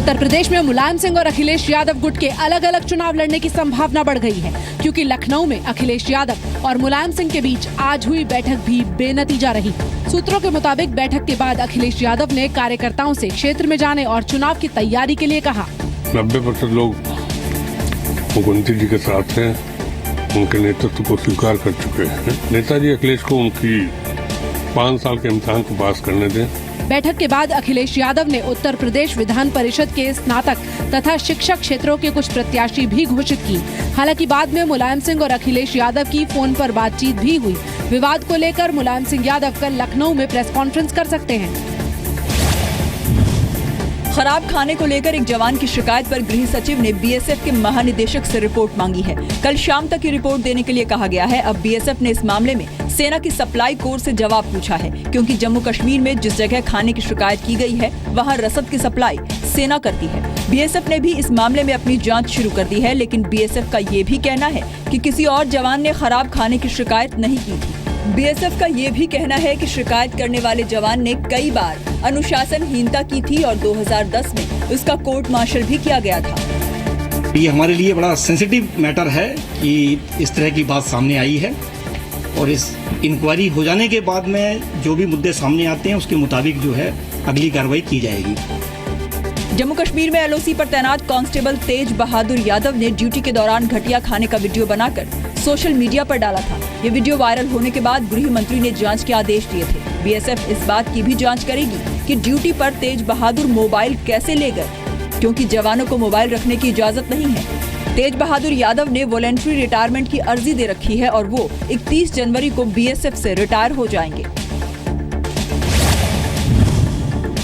उत्तर प्रदेश में मुलायम सिंह और अखिलेश यादव गुट के अलग अलग चुनाव लड़ने की संभावना बढ़ गई है, क्योंकि लखनऊ में अखिलेश यादव और मुलायम सिंह के बीच आज हुई बैठक भी बेनतीजा रही। सूत्रों के मुताबिक बैठक के बाद अखिलेश यादव ने कार्यकर्ताओं से क्षेत्र में जाने और चुनाव की तैयारी के लिए कहा। 90% लोग मुख्यमंत्री जी के साथ हैं, उनके नेतृत्व को स्वीकार कर चुके हैं। नेताजी अखिलेश को उनकी 5 साल के इम्तिहान को पास करने दें। बैठक के बाद अखिलेश यादव ने उत्तर प्रदेश विधान परिषद के स्नातक तथा शिक्षक क्षेत्रों के कुछ प्रत्याशी भी घोषित की। हालांकि बाद में मुलायम सिंह और अखिलेश यादव की फोन पर बातचीत भी हुई। विवाद को लेकर मुलायम सिंह यादव कल लखनऊ में प्रेस कॉन्फ्रेंस कर सकते हैं। खराब खाने को लेकर एक जवान की शिकायत पर गृह सचिव ने बीएसएफ के महानिदेशक से रिपोर्ट मांगी है। कल शाम तक की रिपोर्ट देने के लिए कहा गया है। अब बीएसएफ ने इस मामले में सेना की सप्लाई कोर से जवाब पूछा है, क्योंकि जम्मू कश्मीर में जिस जगह खाने की शिकायत की गई है वहां रसद की सप्लाई सेना करती है। बीएसएफ ने भी इस मामले में अपनी जांच शुरू कर दी है, लेकिन बीएसएफ का ये भी कहना है कि किसी और जवान ने खराब खाने की शिकायत नहीं की थी। बीएसएफ का ये भी कहना है कि शिकायत करने वाले जवान ने कई बार अनुशासनहीनता की थी और 2010 में उसका कोर्ट मार्शल भी किया गया था। ये हमारे लिए बड़ा सेंसिटिव मैटर है कि इस तरह की बात सामने आई है, और इस इंक्वायरी हो जाने के बाद में जो भी मुद्दे सामने आते हैं उसके मुताबिक जो है अगली कार्रवाई की जाएगी। जम्मू कश्मीर में एलओसी पर तैनात कांस्टेबल तेज बहादुर यादव ने ड्यूटी के दौरान घटिया खाने का वीडियो बनाकर सोशल मीडिया पर डाला था। ये वीडियो वायरल होने के बाद गृह मंत्री ने जांच के आदेश दिए थे। बीएसएफ इस बात की भी जांच करेगी कि ड्यूटी पर तेज बहादुर मोबाइल कैसे ले गए, क्योंकि जवानों को मोबाइल रखने की इजाजत नहीं है। तेज बहादुर यादव ने वॉलंटरी रिटायरमेंट की अर्जी दे रखी है और वो 31 जनवरी को बीएसएफ से रिटायर हो जाएंगे।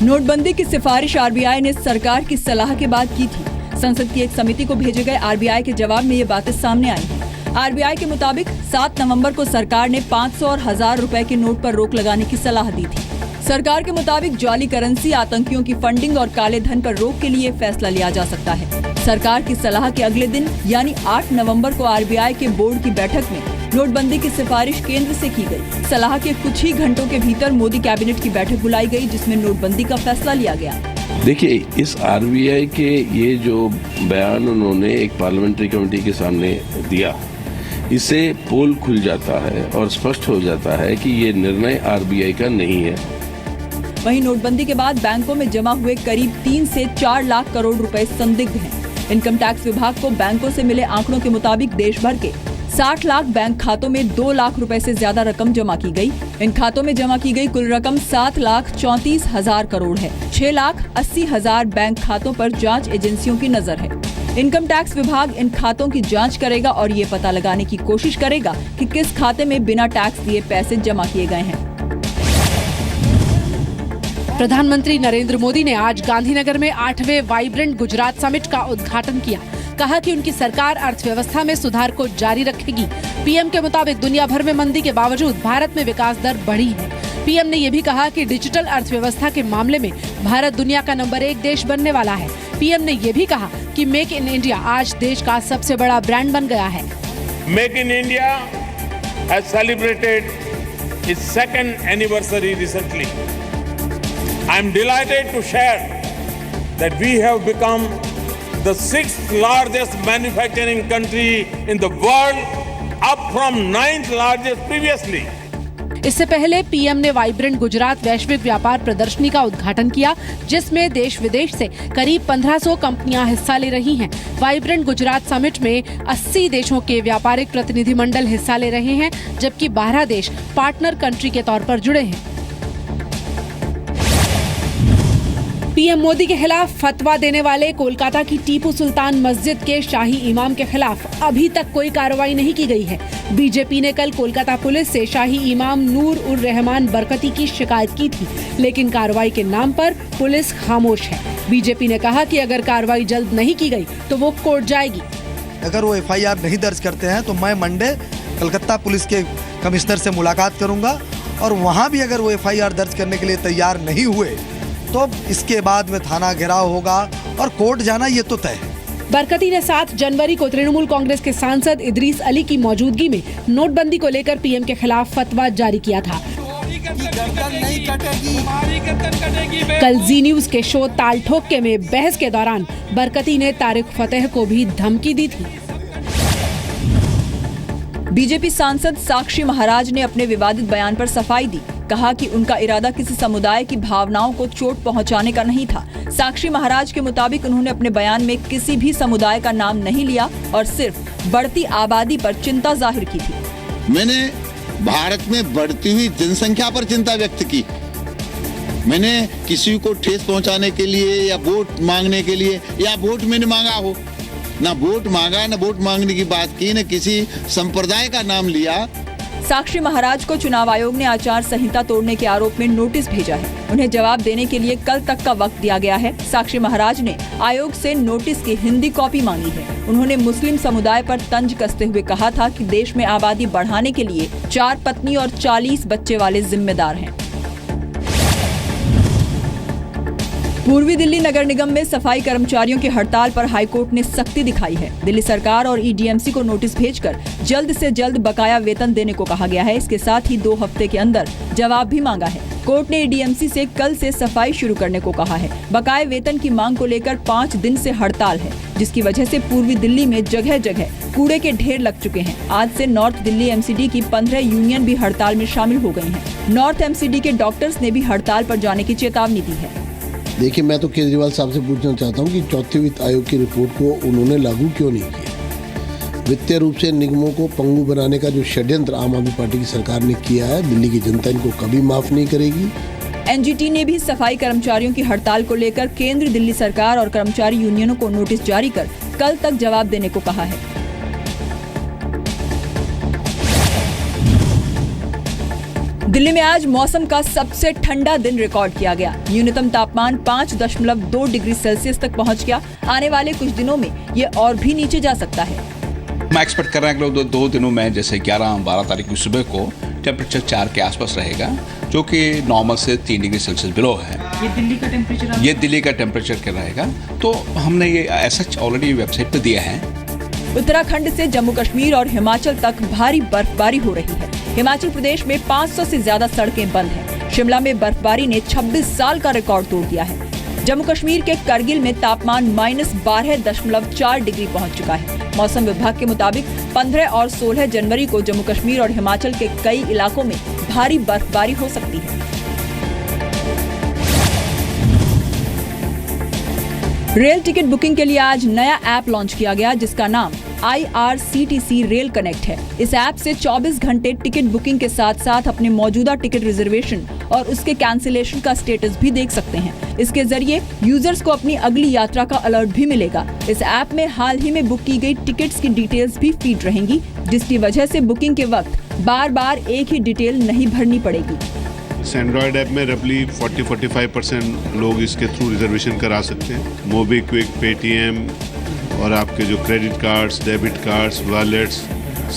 नोटबंदी की सिफारिश आरबीआई ने सरकार की सलाह के बाद की थी। संसद की एक समिति को भेजे गए आरबीआई के जवाब में ये बातें सामने आई हैं। आरबीआई के मुताबिक 7 नवंबर को सरकार ने 500 और 1000 रुपए के नोट पर रोक लगाने की सलाह दी थी। सरकार के मुताबिक जाली करेंसी, आतंकियों की फंडिंग और काले धन पर रोक के लिए फैसला लिया जा सकता है। सरकार की सलाह के अगले दिन यानी 8 नवंबर को आरबीआई के बोर्ड की बैठक में नोटबंदी की सिफारिश केंद्र से की गई। सलाह के कुछ ही घंटों के भीतर मोदी कैबिनेट की बैठक बुलाई गई, जिसमें नोटबंदी का फैसला लिया गया। देखिए, इस आरबीआई के ये जो बयान उन्होंने एक पार्लियामेंट्री कमेटी के सामने दिया, इससे पोल खुल जाता है और स्पष्ट हो जाता है कि ये निर्णय आरबीआई का नहीं है। वहीं नोटबंदी के बाद बैंकों में जमा हुए करीब 3 से 4 लाख करोड़ रुपए संदिग्ध हैं। इनकम टैक्स विभाग को बैंकों से मिले आंकड़ों के मुताबिक देश भर के 60 लाख बैंक खातों में 2 लाख रुपए से ज्यादा रकम जमा की गई। इन खातों में जमा की गई कुल रकम 7,34,000 करोड़ है। 6,80,000 बैंक खातों पर जांच एजेंसियों की नजर है। इनकम टैक्स विभाग इन खातों की जांच करेगा और ये पता लगाने की कोशिश करेगा कि किस खाते में बिना टैक्स दिए पैसे जमा किए गए हैं। प्रधानमंत्री नरेंद्र मोदी ने आज गांधीनगर में 8वें वाइब्रेंट गुजरात समिट का उद्घाटन किया। कहा कि उनकी सरकार अर्थव्यवस्था में सुधार को जारी रखेगी। पीएम के मुताबिक दुनिया भर में मंदी के बावजूद भारत में विकास दर बढ़ी है। पीएम ने ये भी कहा कि डिजिटल अर्थव्यवस्था के मामले में भारत दुनिया का नंबर 1 देश बनने वाला है। पीएम ने ये भी कहा कि मेक इन इंडिया आज देश का सबसे बड़ा ब्रांड बन गया है। Make in India has celebrated its 2nd anniversary recently. I am delighted to share that we have become the 6th largest manufacturing country in the world, up from 9th largest previously. इससे पहले PM ने vibrant Gujarat वैश्विक व्यापार प्रदर्शनी का उद्घाटन किया, जिसमें देश विदेश से करीब 1500 कंपनियां हिस्सा ले रही हैं। वाइब्रेंट गुजरात समिट में 80 देशों के व्यापारिक प्रतिनिधिमंडल हिस्सा ले रहे हैं, जबकि 12 देश पार्टनर कंट्री के तौर पर जुड़े हैं। पीएम मोदी के खिलाफ फतवा देने वाले कोलकाता की टीपू सुल्तान मस्जिद के शाही इमाम के खिलाफ अभी तक कोई कार्रवाई नहीं की गई है। बीजेपी ने कल कोलकाता पुलिस से शाही इमाम नूर उर रहमान बरकती की शिकायत की थी, लेकिन कार्रवाई के नाम पर पुलिस खामोश है। बीजेपी ने कहा कि अगर कार्रवाई जल्द नहीं की गई तो वो कोर्ट जाएगी। अगर वो एफआईआर नहीं दर्ज करते हैं तो मैं मंडे कलकत्ता पुलिस के कमिश्नर से मुलाकात करूंगा, और वहां भी अगर वो एफआईआर दर्ज करने के लिए तैयार नहीं हुए तो इसके बाद में थाना घेराव होगा और कोर्ट जाना ये तो तय है। बरकती ने 7 जनवरी को तृणमूल कांग्रेस के सांसद इदरीस अली की मौजूदगी में नोटबंदी को लेकर पीएम के खिलाफ फतवा जारी किया था। आपकी गर्दन नहीं कटेगी। कल जी न्यूज के शो ताल ठोके में बहस के दौरान बरकती ने तारिक फतेह को भी धमकी दी थी। बीजेपी सांसद साक्षी महाराज ने अपने विवादित बयान पर सफाई दी। कहा कि उनका इरादा किसी समुदाय की भावनाओं को चोट पहुंचाने का नहीं था। साक्षी महाराज के मुताबिक उन्होंने अपने बयान में किसी भी समुदाय का नाम नहीं लिया और सिर्फ बढ़ती आबादी पर चिंता जाहिर की थी। मैंने भारत में बढ़ती हुई जनसंख्या पर चिंता व्यक्त की। मैंने किसी को ठेस पहुंचाने के लिए या वोट मांगने के लिए या वोट मैंने मांगा हो, ना वोट मांगा, ना वोट मांगने की बात की, न किसी संप्रदाय का नाम लिया। साक्षी महाराज को चुनाव आयोग ने आचार संहिता तोड़ने के आरोप में नोटिस भेजा है। उन्हें जवाब देने के लिए कल तक का वक्त दिया गया है। साक्षी महाराज ने आयोग से नोटिस की हिंदी कॉपी मांगी है। उन्होंने मुस्लिम समुदाय पर तंज कसते हुए कहा था कि देश में आबादी बढ़ाने के लिए 4 पत्नी और 40 बच्चे वाले जिम्मेदार हैं। पूर्वी दिल्ली नगर निगम में सफाई कर्मचारियों की हड़ताल पर हाईकोर्ट ने सख्ती दिखाई है। दिल्ली सरकार और ईडीएमसी को नोटिस भेजकर जल्द से जल्द बकाया वेतन देने को कहा गया है। इसके साथ ही 2 हफ्ते के अंदर जवाब भी मांगा है। कोर्ट ने ईडीएमसी से कल से सफाई शुरू करने को कहा है। बकाया वेतन की मांग को लेकर 5 दिन से हड़ताल है, जिसकी वजह से पूर्वी दिल्ली में जगह जगह कूड़े के ढेर लग चुके हैं। आज से नॉर्थ दिल्ली एमसीडी की 15 यूनियन भी हड़ताल में शामिल हो गई हैं। नॉर्थ एमसीडी के डॉक्टर्स ने भी हड़ताल पर जाने की चेतावनी दी है। देखिए, मैं तो केजरीवाल साहब से पूछना चाहता हूं कि चौथे वित्त आयोग की रिपोर्ट को उन्होंने लागू क्यों नहीं किया। वित्तीय रूप से निगमों को पंगु बनाने का जो षड्यंत्र आम आदमी पार्टी की सरकार ने किया है, दिल्ली की जनता इनको कभी माफ नहीं करेगी। एनजीटी ने भी सफाई कर्मचारियों की हड़ताल को लेकर केंद्र, दिल्ली सरकार और कर्मचारी यूनियनों को नोटिस जारी कर कल तक जवाब देने को कहा है। दिल्ली में आज मौसम का सबसे ठंडा दिन रिकॉर्ड किया गया। न्यूनतम तापमान 5.2 डिग्री सेल्सियस तक पहुंच गया। आने वाले कुछ दिनों में ये और भी नीचे जा सकता है। मैं एक्सपेक्ट कर रहा हूँ कि 2 दिनों में जैसे 11-12 तारीख की सुबह को टेम्परेचर 4 के आसपास रहेगा, जो कि नॉर्मल से 3 डिग्री सेल्सियस बिलो है। ये दिल्ली का टेम्परेचर क्या रहेगा, तो हमने ये ऐसा ऑलरेडी वेबसाइट पे दिया है। उत्तराखंड से जम्मू कश्मीर और हिमाचल तक भारी बर्फबारी हो रही है। हिमाचल प्रदेश में 500 से ज्यादा सड़कें बंद हैं। शिमला में बर्फबारी ने 26 साल का रिकॉर्ड तोड़ दिया है। जम्मू कश्मीर के करगिल में तापमान -12.4 डिग्री पहुंच चुका है। मौसम विभाग के मुताबिक 15 और 16 जनवरी को जम्मू कश्मीर और हिमाचल के कई इलाकों में भारी बर्फबारी हो सकती है। रेल टिकट बुकिंग के लिए आज नया ऐप लॉन्च किया गया, जिसका नाम IRCTC रेल कनेक्ट है। इस ऐप से 24 घंटे टिकट बुकिंग के साथ साथ अपने मौजूदा टिकट रिजर्वेशन और उसके कैंसिलेशन का स्टेटस भी देख सकते हैं। इसके जरिए यूजर्स को अपनी अगली यात्रा का अलर्ट भी मिलेगा। इस ऐप में हाल ही में बुक की गई टिकट्स की डिटेल्स भी फीड रहेंगी, जिसकी वजह से बुकिंग के वक्त बार बार एक ही डिटेल नहीं भरनी पड़ेगी। इस एंड्रॉयड ऐप में रफली 40-45% लोग इसके थ्रू रिजर्वेशन करा सकते हैं। मोबीक्विक, पेटीएम और आपके जो credit cards, debit cards, wallets,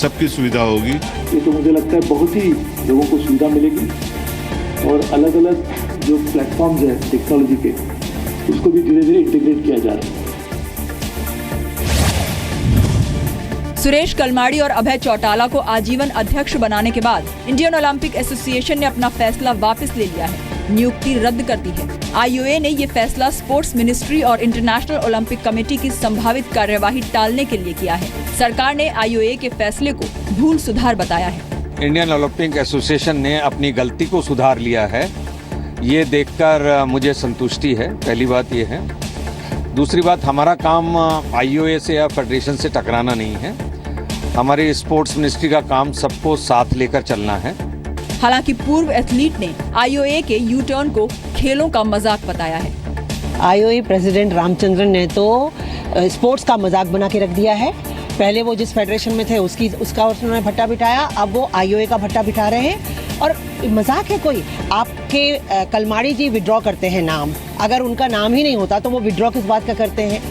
सबकी सुविधा होगी। ये तो मुझे लगता है बहुत ही लोगों को सुविधा मिलेगी और अलग अलग जो प्लेटफॉर्म्स हैं टेक्नोलॉजी के, उसको भी धीरे धीरे इंटीग्रेट किया जा रहा है। सुरेश कलमाड़ी और अभय चौटाला को आजीवन अध्यक्ष बनाने के बाद इंडियन ओलंपिक एसोसिएशन ने अपना फैसला वापस ले लिया है। नियुक्ति रद्द कर दी है। आईओए ने ये फैसला स्पोर्ट्स मिनिस्ट्री और इंटरनेशनल ओलंपिक कमेटी की संभावित कार्यवाही टालने के लिए किया है। सरकार ने आईओए के फैसले को भूल सुधार बताया है। इंडियन ओलंपिक एसोसिएशन ने अपनी गलती को सुधार लिया है, ये देखकर मुझे संतुष्टि है। पहली बात ये है। दूसरी बात, हमारा काम आईओए से या फेडरेशन से टकराना नहीं है। हमारी स्पोर्ट्स मिनिस्ट्री का काम सबको साथ लेकर चलना है। हालांकि पूर्व एथलीट ने आईओए के यू टर्न को खेलों का मजाक बताया है। आईओए प्रेसिडेंट रामचंद्रन ने तो स्पोर्ट्स का मजाक बना के रख दिया है। पहले वो जिस फेडरेशन में थे उसका उन्होंने भट्टा बिठाया, अब वो आईओए का भट्टा बिठा रहे हैं। और मजाक है कोई? आपके कलमाड़ी जी विड्रॉ करते हैं नाम, अगर उनका नाम ही नहीं होता तो वो विड्रॉ किस बात का करते हैं?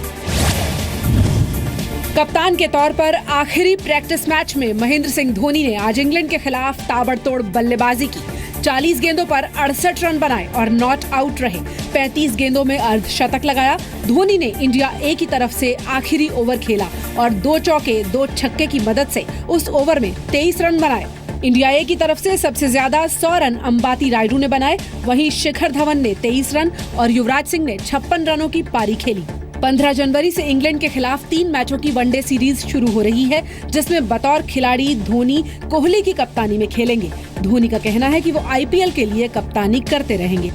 कप्तान के तौर पर आखिरी प्रैक्टिस मैच में महेंद्र सिंह धोनी ने आज इंग्लैंड के खिलाफ ताबड़तोड़ बल्लेबाजी की। 40 गेंदों पर 68 रन बनाए और नॉट आउट रहे। 35 गेंदों में अर्धशतक लगाया। धोनी ने इंडिया ए की तरफ से आखिरी ओवर खेला और 2 चौके 2 छक्के की मदद से उस ओवर में 23 रन बनाए। इंडिया ए की तरफ से सबसे ज्यादा 100 रन अंबाती रायडू ने बनाए, वहीं शिखर धवन ने 23 रन और युवराज सिंह ने 56 रनों की पारी खेली। 15 जनवरी से इंग्लैंड के खिलाफ 3 मैचों की वनडे सीरीज शुरू हो रही है, जिसमें बतौर खिलाड़ी धोनी कोहली की कप्तानी में खेलेंगे। धोनी का कहना है कि वो आईपीएल के लिए कप्तानी करते रहेंगे।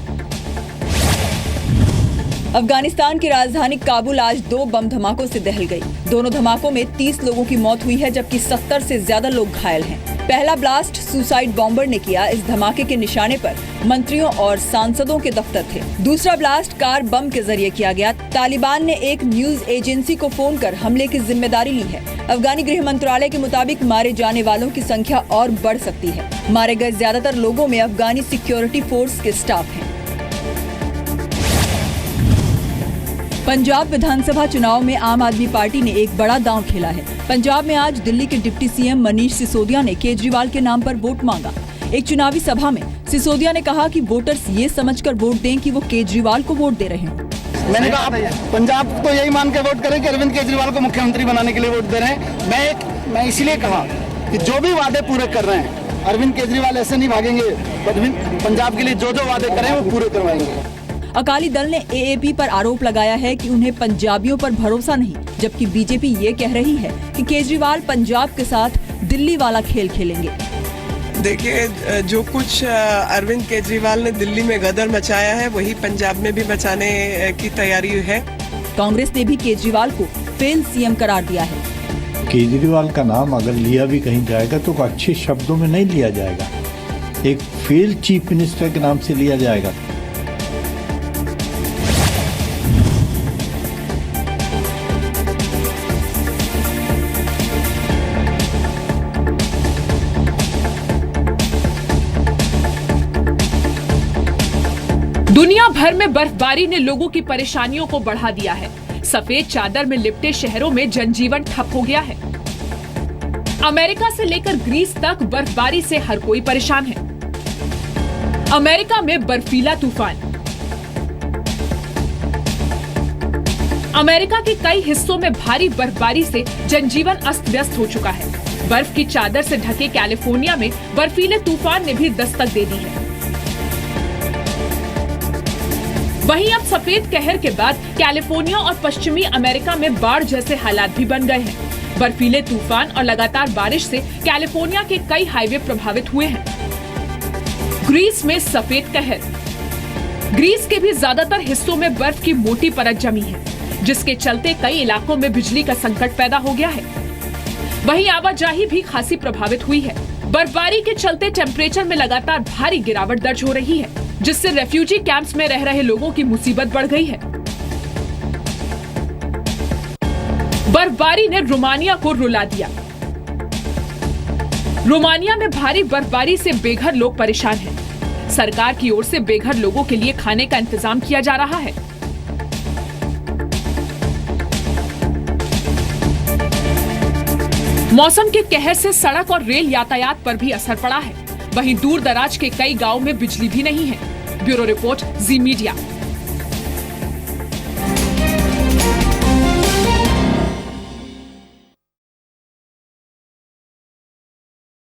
अफगानिस्तान की राजधानी काबुल आज 2 बम धमाकों से दहल गई। दोनों धमाकों में 30 लोगों की मौत हुई है, जबकि 70 से ज्यादा लोग घायल हैं। पहला ब्लास्ट सुसाइड बॉम्बर ने किया। इस धमाके के निशाने पर मंत्रियों और सांसदों के दफ्तर थे। दूसरा ब्लास्ट कार बम के जरिए किया गया। तालिबान ने एक न्यूज एजेंसी को फोन कर हमले की जिम्मेदारी ली है। अफगानी गृह मंत्रालय के मुताबिक मारे जाने वालों की संख्या और बढ़ सकती है। मारे गए ज्यादातर लोगों में अफगानी सिक्योरिटी फोर्स के स्टाफ हैं। पंजाब विधानसभा चुनाव में आम आदमी पार्टी ने एक बड़ा दांव खेला है। पंजाब में आज दिल्ली के डिप्टी सीएम मनीष सिसोदिया ने केजरीवाल के नाम पर वोट मांगा। एक चुनावी सभा में सिसोदिया ने कहा कि वोटर्स ये समझकर वोट दें कि वो केजरीवाल को वोट दे रहे हैं। मैंने कहा आप पंजाब को यही मान के वोट करें कि अरविंद केजरीवाल को मुख्यमंत्री बनाने के लिए वोट दे रहे हैं। मैं इसलिए कहा कि जो भी वादे पूरे कर रहे हैं, अरविंद केजरीवाल ऐसे नहीं भागेंगे। पंजाब के लिए जो वादे करें वो पूरे करवाएंगे। अकाली दल ने एएपी पर आरोप लगाया है कि उन्हें पंजाबियों पर भरोसा नहीं, जबकि बीजेपी ये कह रही है कि केजरीवाल पंजाब के साथ दिल्ली वाला खेल खेलेंगे। देखिए, जो कुछ अरविंद केजरीवाल ने दिल्ली में गदर मचाया है, वही पंजाब में भी मचाने की तैयारी है। कांग्रेस ने भी केजरीवाल को फेल सीएम करार दिया है। केजरीवाल का नाम अगर लिया भी कहीं जाएगा तो अच्छे शब्दों में नहीं लिया जाएगा, एक फेल चीफ मिनिस्टर के नाम से लिया जाएगा। दुनिया भर में बर्फबारी ने लोगों की परेशानियों को बढ़ा दिया है। सफेद चादर में लिपटे शहरों में जनजीवन ठप हो गया है। अमेरिका से लेकर ग्रीस तक बर्फबारी से हर कोई परेशान है। अमेरिका में बर्फीला तूफान। अमेरिका के कई हिस्सों में भारी बर्फबारी से जनजीवन अस्त व्यस्त हो चुका है। बर्फ की चादर से ढके कैलिफोर्निया में बर्फीले तूफान ने भी दस्तक दे दी है। वहीं अब सफेद कहर के बाद कैलिफोर्निया और पश्चिमी अमेरिका में बाढ़ जैसे हालात भी बन गए हैं। बर्फीले तूफान और लगातार बारिश से कैलिफोर्निया के कई हाईवे प्रभावित हुए हैं। ग्रीस में सफेद कहर। ग्रीस के भी ज्यादातर हिस्सों में बर्फ की मोटी परत जमी है, जिसके चलते कई इलाकों में बिजली का संकट पैदा हो गया है। वहीं आवाजाही भी खासी प्रभावित हुई है। बर्फबारी के चलते टेम्परेचर में लगातार भारी गिरावट दर्ज हो रही है, जिससे रेफ्यूजी कैंप्स में रह रहे लोगों की मुसीबत बढ़ गई है। बर्फबारी ने रोमानिया को रुला दिया। रोमानिया में भारी बर्फबारी से बेघर लोग परेशान हैं। सरकार की ओर से बेघर लोगों के लिए खाने का इंतजाम किया जा रहा है। मौसम के कहर से सड़क और रेल यातायात पर भी असर पड़ा है। वहीं दूर दराज के कई गांवों में बिजली भी नहीं है। ब्यूरो रिपोर्ट, जी मीडिया।